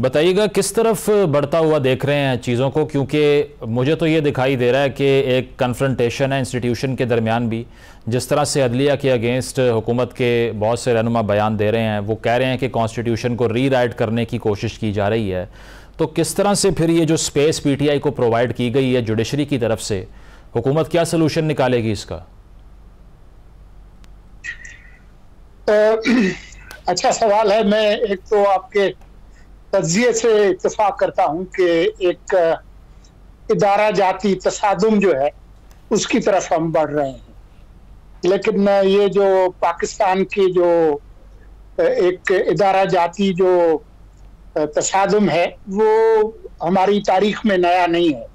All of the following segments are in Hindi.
बताइएगा किस तरफ बढ़ता हुआ देख रहे हैं चीज़ों को, क्योंकि मुझे तो ये दिखाई दे रहा है कि एक कन्फ्रंटेशन है इंस्टीट्यूशन के दरमियान भी। जिस तरह से अदलिया के अगेंस्ट हुकूमत के बहुत से रहनुमा बयान दे रहे हैं, वो कह रहे हैं कि कॉन्स्टिट्यूशन को रीराइट करने की कोशिश की जा रही है। तो किस तरह से फिर ये जो स्पेस पीटीआई को प्रोवाइड की गई है जुडिशरी की तरफ से, हुकूमत क्या सोल्यूशन निकालेगी इसका? अच्छा सवाल है। मैं एक तो आपके तज्जिए से इत्तेफाक करता हूं कि एक इदारा जाती तसादुम जो है उसकी तरफ हम बढ़ रहे हैं, लेकिन ये जो पाकिस्तान की जो एक इदारा जाती जो तसादुम है वो हमारी तारीख में नया नहीं है।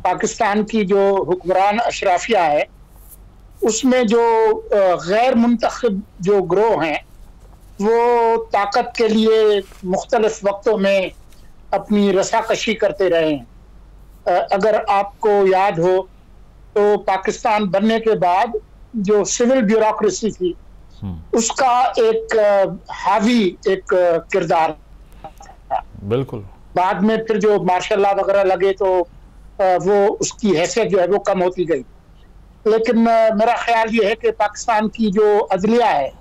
पाकिस्तान की जो हुक्मरान अशराफिया है उसमें जो गैर मुंतखब जो ग्रोह हैं वो ताकत के लिए मुख्तलिफ वक्तों में अपनी रसाकशी करते रहे हैं। अगर आपको याद हो तो पाकिस्तान बनने के बाद जो सिविल ब्यूरोक्रेसी थी उसका एक हावी एक किरदार था। बिल्कुल। बाद में फिर जो मार्शल लॉ वगैरह लगे तो वो उसकी हैसियत जो है वो कम होती गई। लेकिन मेरा ख्याल ये है कि पाकिस्तान की जो अदलिया है,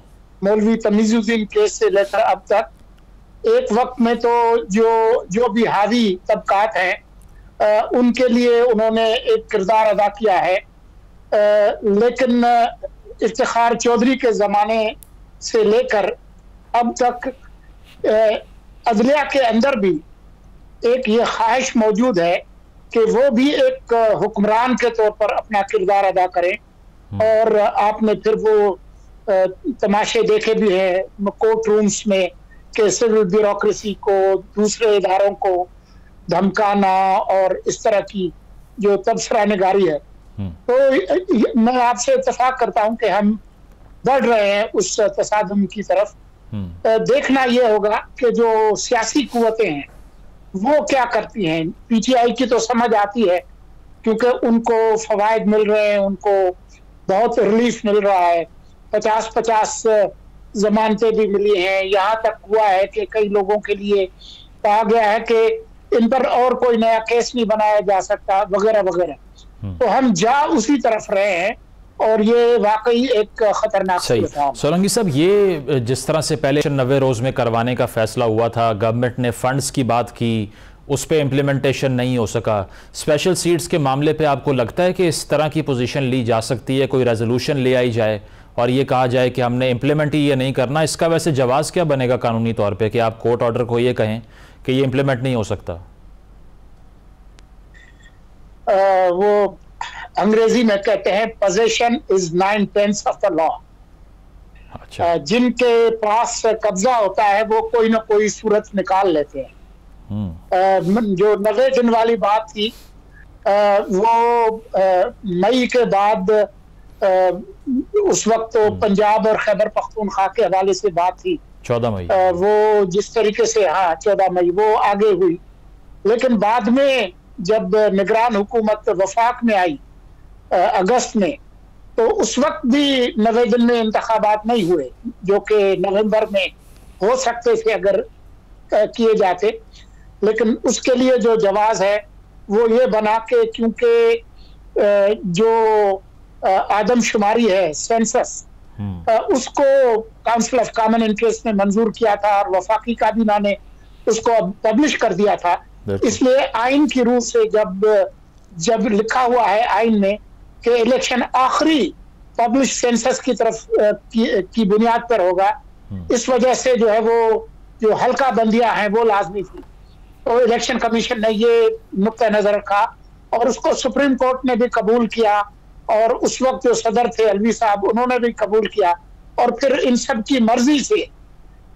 मौलवी तमीजुद्दीन केस से लेकर अब तक एक वक्त में तो जो भी हावी तबकात हैं उनके लिए उन्होंने एक किरदार अदा किया है। लेकिन इफ्तिखार चौधरी के ज़माने से लेकर अब तक अदलिया के अंदर भी एक ये ख्वाहिश मौजूद है कि वो भी एक हुक्मरान के तौर पर अपना किरदार अदा करें। और आपने फिर वो तमाशे देखे भी हैं कोर्ट रूम्स में कि सिविल ब्यूरोक्रेसी को, दूसरे इदारों को धमकाना और इस तरह की जो तबसरा निगारी है। तो मैं आपसे इत्तेफाक करता हूं कि हम बढ़ रहे हैं उस तसादुम की तरफ। देखना यह होगा कि जो सियासी कुव्वतें हैं वो क्या करती हैं। पीटीआई की तो समझ आती है क्योंकि उनको फवायद मिल रहे हैं, उनको बहुत रिलीफ मिल रहा है, 50-50 जमानतें भी मिली हैं। यहाँ तक हुआ है कि कई लोगों के लिए कहा गया है कि इन पर और कोई नया केस नहीं बनाया जा सकता वगैरह वगैरह। तो हम जा उसी तरफ रहे हैं और ये वाकई एक खतरनाक सही। सोलंकी साहब, ये जिस तरह से पहले 90 रोज में करवाने का फैसला हुआ था, गवर्नमेंट ने फंड्स की बात की, उस पर इम्प्लीमेंटेशन नहीं हो सका। स्पेशल सीट्स के मामले पे आपको लगता है कि इस तरह की पोजीशन ली जा सकती है, कोई रेजोल्यूशन ले आई जाए और ये कहा जाए कि हमने इम्प्लीमेंट ही ये नहीं करना? इसका वैसे जवाब क्या बनेगा कानूनी तौर पे कि आप कोर्ट ऑर्डर को ये कहें कि ये इम्प्लीमेंट नहीं हो सकता? वो अंग्रेजी में कहते हैं position is 9/10 of the law. अच्छा। जिनके पास कब्जा होता है वो कोई ना कोई सूरत निकाल लेते हैं। जो 90 दिन वाली बात थी वो मई के बाद उस वक्त तो पंजाब और खैबर पख्तूनख्वा के हवाले से बात थी। 14 मई वो जिस तरीके से 14 मई वो आगे हुई। लेकिन बाद में जब निगरान हुकूमत वफाक में आई अगस्त में, तो उस वक्त भी 90 दिन में इंतखाबात नहीं हुए जो कि नवंबर में हो सकते थे अगर किए जाते। लेकिन उसके लिए जो जवाज है वो ये बना के, क्योंकि जो आदमशुमारी है सेंसस उसको काउंसिल ऑफ कॉमन इंटरेस्ट ने मंजूर किया था और वफाकी काबीना ने उसको पब्लिश कर दिया था। इसलिए आइन की रूह से जब लिखा हुआ है आइन में कि इलेक्शन आखिरी पब्लिश सेंसस की तरफ की बुनियाद पर होगा, इस वजह से जो है वो जो हल्का बंदियां हैं वो लाजमी थी। तो इलेक्शन कमीशन ने ये नुक्ता नजर रखा और उसको सुप्रीम कोर्ट ने भी कबूल किया और उस वक्त जो सदर थे अलवी साहब उन्होंने भी कबूल किया और फिर इन सब की मर्जी से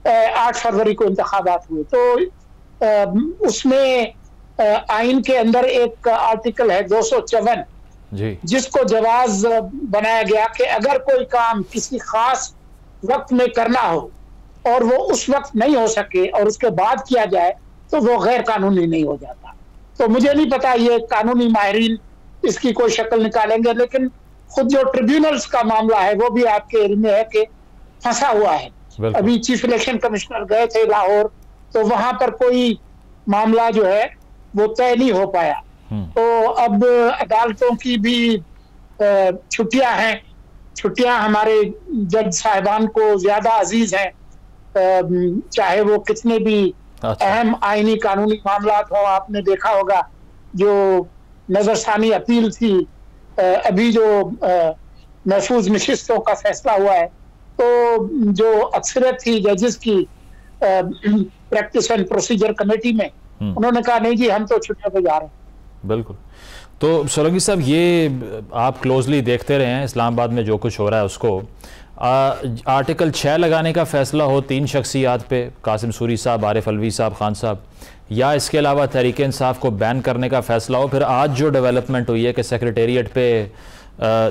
8 फरवरी को इंतखाबात हुए। तो उसमें आइन के अंदर एक आर्टिकल है 254 जिसको जवाज बनाया गया कि अगर कोई काम किसी खास वक्त में करना हो और वो उस वक्त नहीं हो सके और उसके बाद किया जाए तो वो गैर कानूनी नहीं हो जाता। तो मुझे नहीं पता ये कानूनी माहिरीन इसकी कोई शक्ल निकालेंगे, लेकिन खुद जो ट्रिब्यूनल्स का मामला है वो भी आपके इल्म में है कि फंसा हुआ है। अभी चीफ इलेक्शन कमिश्नर गए थे लाहौर तो वहां पर कोई मामला जो है वो तय नहीं हो पाया। तो अब अदालतों की भी छुट्टियां हैं। छुट्टियां हमारे जज साहिबान को ज्यादा अजीज हैं, चाहे वो कितने भी अहम आईनी कानूनी मामला हो। आपने देखा होगा जो नजरसानी अपील थी, अभी जो महफूज नशिस्तों का फैसला हुआ है, तो जो अक्सरियत थी जजेस की प्रैक्टिस एंड प्रोसीजर कमेटी में, उन्होंने कहा नहीं जी हम तो छुट्टियों पे जा रहे हैं। बिल्कुल। तो सोलंकी साहब, ये आप क्लोजली देखते रहे हैं इस्लामाबाद में जो कुछ हो रहा है उसको। आर्टिकल 6 लगाने का फैसला हो 3 शख्सियात पे, कासिम सूरी साहब, आरिफ अलवी साहब, खान साहब, या इसके अलावा तहरीक इंसाफ को बैन करने का फैसला हो, फिर आज जो डेवलपमेंट हुई है कि सेक्रेटेरिएट पे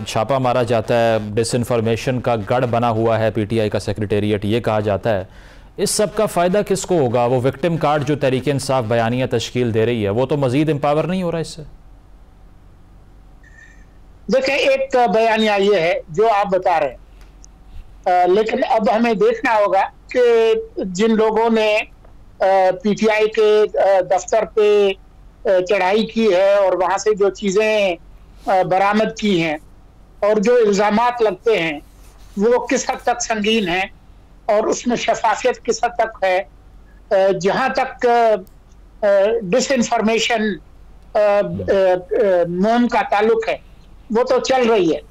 छापा मारा जाता है, डिसइंफॉर्मेशन का गढ़ बना हुआ है पीटीआई का सेक्रेटेरिएट, ये कहा जाता है, इस सब का फ़ायदा किसको होगा? वो विक्टिम कार्ड जो तहरीक इंसाफ बयानिया तश्कील दे रही है, वो तो मजीद एम्पावर नहीं हो रहा इससे? देखिए, एक बयानिया ये है जो आप बता रहे हैं, लेकिन अब हमें देखना होगा कि जिन लोगों ने पीटीआई के दफ्तर पे चढ़ाई की है और वहां से जो चीजें बरामद की हैं और जो इल्जामात लगते हैं वो किस हद तक संगीन हैं और उसमें शफाफियत किस हद तक है। जहां तक डिसइंफॉर्मेशन मुहिम का ताल्लुक है वो तो चल रही है।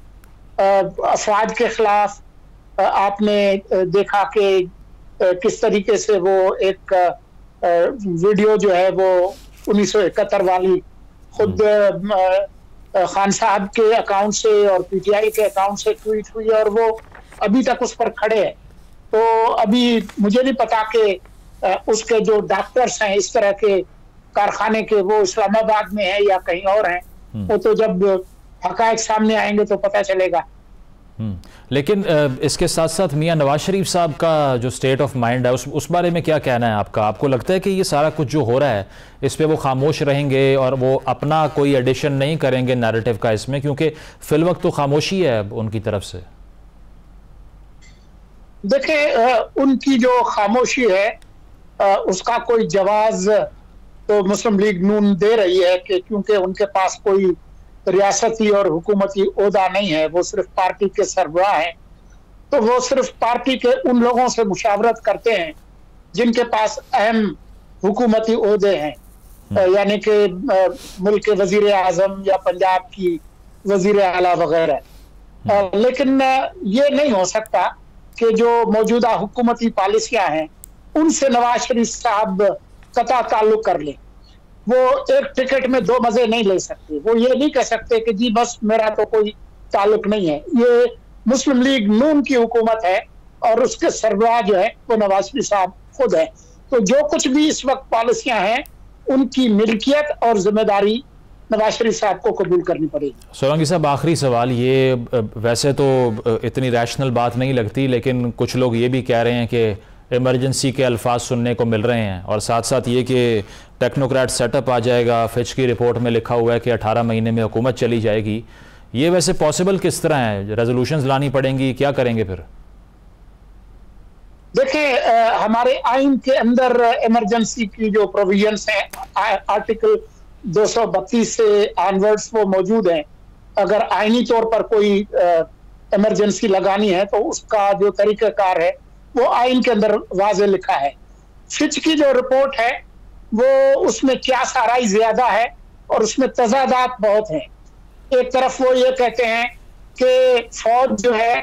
अफवाज के खिलाफ आपने देखा कि किस तरीके से वो एक वीडियो जो है वो 1971 वाली खुद खान साहब के अकाउंट से और पीटीआई के अकाउंट से ट्वीट हुई और वो अभी तक उस पर खड़े हैं। तो अभी मुझे नहीं पता कि उसके जो डॉक्टर्स हैं इस तरह के कारखाने के, वो इस्लामाबाद में है या कहीं और हैं। वो तो जब हकायक सामने आएंगे तो पता चलेगा। लेकिन इसके साथ साथ मियां नवाज शरीफ साहब का जो स्टेट ऑफ माइंड है उस बारे में क्या कहना है आपका? आपको लगता है कि ये सारा कुछ जो हो रहा है इस पे वो खामोश रहेंगे और वो अपना कोई एडिशन नहीं करेंगे नैरेटिव का इसमें, क्योंकि फिल वक्त तो खामोशी है उनकी तरफ से? देखिए, उनकी जो खामोशी है उसका कोई जवाब तो मुस्लिम लीग नून दे रही है कि क्योंकि उनके पास कोई रियासती और हुकूमती ओहदा नहीं है, वो सिर्फ पार्टी के सरबराह हैं। तो वो सिर्फ पार्टी के उन लोगों से मुशावरत करते हैं जिनके पास अहम हुकूमती ओहदे हैं, यानी कि मुल्क के वजीर आजम या पंजाब की वजीर आला वगैरह। लेकिन ये नहीं हो सकता कि जो मौजूदा हुकूमती पॉलिसियां हैं उनसे नवाज शरीफ साहब कता ताल्लुक कर लें। वो एक टिकट में 2 मजे नहीं ले सकते। वो ये नहीं कह सकते कि जी बस मेरा तो कोई ताल्लुक नहीं है। ये मुस्लिम लीग नून की हुकूमत है और उसके सरबराह जो है वो नवाज शरीफ साहब खुद है। तो जो कुछ भी इस वक्त पॉलिसियां हैं उनकी मिल्कियत और जिम्मेदारी नवाज शरीफ साहब को कबूल करनी पड़ेगी। सोलंकी साहब, आखिरी सवाल, ये वैसे तो इतनी रैशनल बात नहीं लगती, लेकिन कुछ लोग ये भी कह रहे हैं कि इमरजेंसी के अल्फाज सुनने को मिल रहे हैं और साथ साथ ये कि टेक्नोक्रेट सेटअप आ जाएगा। फिच की रिपोर्ट में लिखा हुआ है कि 18 महीने में हुकूमत चली जाएगी। ये वैसे पॉसिबल किस तरह है? रेजोल्यूशंस लानी पड़ेंगी, क्या करेंगे फिर? देखिए, हमारे आइन के अंदर इमरजेंसी की जो प्रोविजंस हैं आर्टिकल 232 से ऑनवर्ड्स वो मौजूद हैं। अगर आइनी तौर पर कोई इमरजेंसी लगानी है तो उसका जो तरीक़ाकार है वो आइन के अंदर वाज़े लिखा है। फिच की जो रिपोर्ट है वो उसमें क्या साराई ज्यादा है और उसमें तजादात बहुत हैं। एक तरफ वो ये कहते हैं कि फौज जो है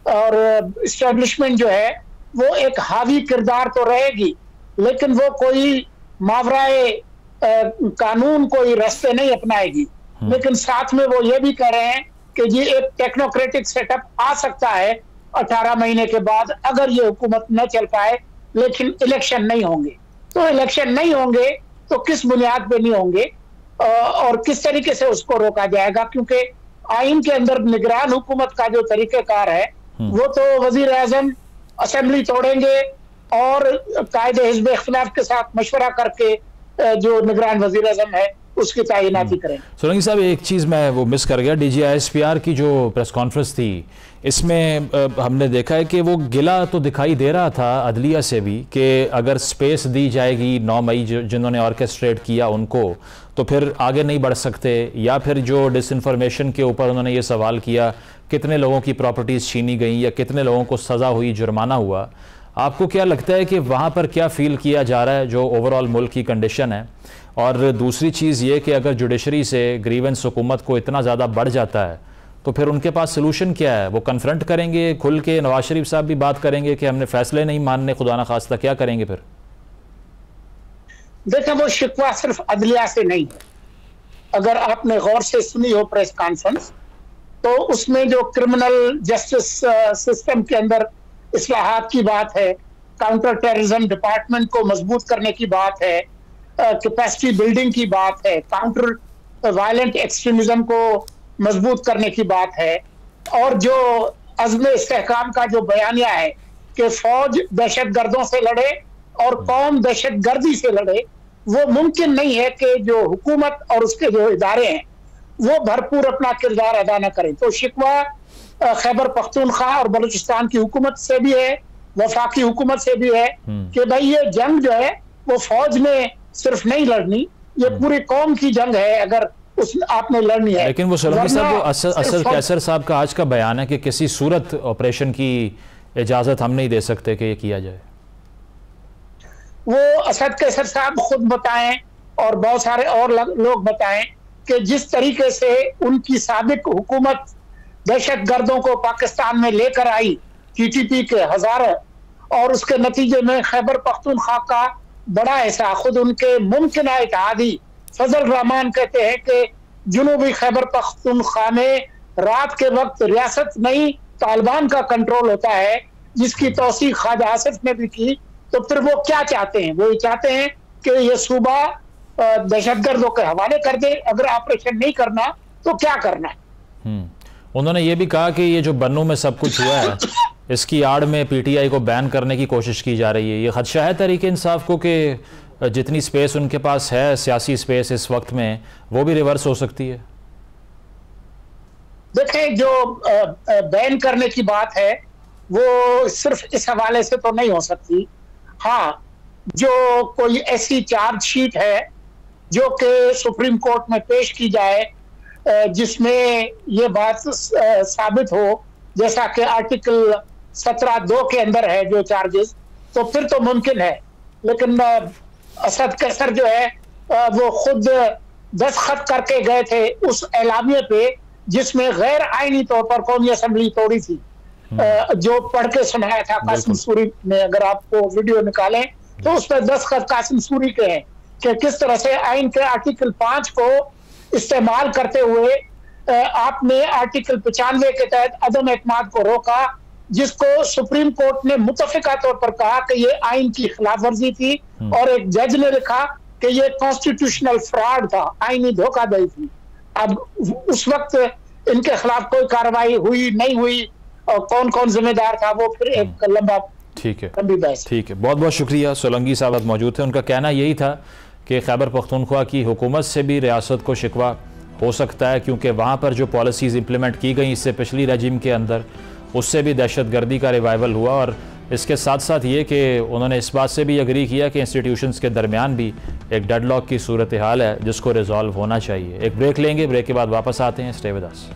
और इस्टेब्लिशमेंट जो है वो एक हावी किरदार तो रहेगी, लेकिन वो कोई मावराए कानून कोई रास्ते नहीं अपनाएगी। लेकिन साथ में वो ये भी कह रहे हैं कि जी एक टेक्नोक्रेटिक सेटअप आ सकता है 18 महीने के बाद अगर ये हुकूमत न चल पाए, लेकिन इलेक्शन नहीं होंगे। तो इलेक्शन नहीं होंगे तो किस बुनियाद पे नहीं होंगे और किस तरीके से उसको रोका जाएगा? क्योंकि आइन के अंदर निगरान हुकूमत का जो तरीक़ेकार है वो तो वजीर आजम असेंबली तोड़ेंगे और कायदे हिज़्ब इख्तिलाफ के साथ मशवरा करके जो निगरान वजीर आजम है उसकी तैनाती करें। सोलंकी साहब, एक चीज़ मैं वो मिस कर गया, DGISPR की जो प्रेस कॉन्फ्रेंस थी, इसमें हमने देखा है कि वो गिला तो दिखाई दे रहा था अदलिया से भी कि अगर स्पेस दी जाएगी 9 मई जिन्होंने ऑर्केस्ट्रेट किया उनको, तो फिर आगे नहीं बढ़ सकते। या फिर जो डिसइंफॉर्मेशन के ऊपर उन्होंने ये सवाल किया कितने लोगों की प्रॉपर्टीज़ छीनी गई या कितने लोगों को सज़ा हुई, जुर्माना हुआ, आपको क्या लगता है कि वहाँ पर क्या फील किया जा रहा है जो ओवरऑल मुल्क की कंडीशन है? और दूसरी चीज़ ये कि अगर जुडिशरी से ग्रीवेंस हुकूमत को इतना ज़्यादा बढ़ जाता है तो फिर उनके पास सलूशन क्या है? वो कन्फ्रंट करेंगे खुल के? नवाज शरीफ साहब भी बात करेंगे कि हमने फैसले नहीं मानने, खुदा ना खास्ता, क्या करेंगे फिर? देखें, वो शिकवा सिर्फ अदलिया से नहीं है। अगर आपने गौर से सुनी हो प्रेस कॉन्फ्रेंस, तो उसमें जो क्रिमिनल जस्टिस सिस्टम के अंदर इस्लाहात की बात है, काउंटर टेररिज्म डिपार्टमेंट को मजबूत करने की बात है, कैपेसिटी बिल्डिंग की बात है, काउंटर वायलेंट एक्सट्रीमिज्म को मजबूत करने की बात है, और जो अज़्म इस्तेहकाम का जो बयानिया है कि फौज दहशतगर्दों से लड़े और कौम दहशतगर्दी से लड़े, वो मुमकिन नहीं है कि जो हुकूमत और उसके जो इदारे हैं वो भरपूर अपना किरदार अदा न करें। तो शिकवा खैबर पख्तूनख्वा और बलूचिस्तान की हुकूमत से भी है, वफाकी हुकूमत से भी है कि भाई ये जंग जो है वो फौज में सिर्फ नहीं लड़नी, ये पूरी कौम की जंग है अगर आपने लड़नी है। लेकिन वो सोलंकी साहब, वो असद कैसर साहब का आज का बयान है कि किसी सूरत ऑपरेशन की इजाजत हम नहीं दे सकते कि ये किया जाए। वो असद कैसर साहब खुद बताएं और बहुत सारे और लोग बताएं कि जिस तरीके से उनकी साबिक हुकूमत दहशतगर्दों को पाकिस्तान में लेकर आई, TTP के हजारों, और उसके नतीजे में खैबर पख्तूनख्वा का बड़ा हिस्सा, खुद उनके मुमकिन इत्तेहादी फजल रहमान कहते हैं कि जुनूबी खैबर पख्तूनख्वा में रात के वक्त रियासत नहीं तालिबान का कंट्रोल होता है, जिसकी तौसीक ख्वाजा आसिफ ने भी की। तो फिर वो क्या चाहते हैं? वो ये चाहते हैं कि ये सूबा दहशतगर्दों के हवाले कर दे, अगर ऑपरेशन नहीं करना तो क्या करना है। उन्होंने ये भी कहा कि ये जो बन्नू में सब कुछ हुआ है इसकी आड़ में PTI को बैन करने की कोशिश की जा रही है। ये खदशा है तहरीक इंसाफ को कि जितनी स्पेस उनके पास है, सियासी स्पेस इस वक्त में, वो भी रिवर्स हो सकती है? देखें, जो बैन करने की बात है वो सिर्फ इस हवाले से तो नहीं हो सकती। हाँ, जो कोई ऐसी चार्जशीट है जो कि सुप्रीम कोर्ट में पेश की जाए जिसमें ये बात साबित हो, जैसा कि आर्टिकल 17(2) के अंदर है जो चार्जेस, तो फिर तो मुमकिन है। लेकिन असद कैसर जो है वो खुद दस्तखत करके गए थे उस एलामिये पे जिसमें गैर आईनी तौर पर कौमी असम्बली तोड़ी थी, जो पढ़ के सुनाया था कासिम सूरी ने। अगर आपको वीडियो निकालें तो उस पर दस्तखत कासिम सूरी के हैं कि किस तरह से आइन के आर्टिकल 5 को इस्तेमाल करते हुए आपने आर्टिकल 95 के तहत अदम एतमाद को रोका, जिसको सुप्रीम कोर्ट ने मुतफिका तौर पर कहा कि ये आइन की खिलाफ वर्जी थी, और एक जज ने लिखा कि ये कॉन्स्टिट्यूशनल फ्रॉड था, आईनी धोखाधड़ी थी। अब उस वक्त इनके खिलाफ कोई कार्रवाई हुई नहीं हुई और कौन कौन जिम्मेदार था, वो फिर एक लंबा ठीक है। बहुत बहुत शुक्रिया। सोलंकी साहब मौजूद थे। उनका कहना यही था कि खैबर पख्तूनख्वा की हुकूमत से भी रियासत को शिकवा हो सकता है, क्योंकि वहाँ पर जो पॉलिसीज़ इंप्लीमेंट की गई इससे पिछली रजीम के अंदर, उससे भी दहशतगर्दी का रिवाइवल हुआ। और इसके साथ साथ ये कि उन्होंने इस बात से भी एग्री किया कि इंस्टीट्यूशंस के दरमियान भी एक डेडलॉक की सूरत हाल है जिसको रिजॉल्व होना चाहिए। एक ब्रेक लेंगे, ब्रेक के बाद वापस आते हैं। Stay with us.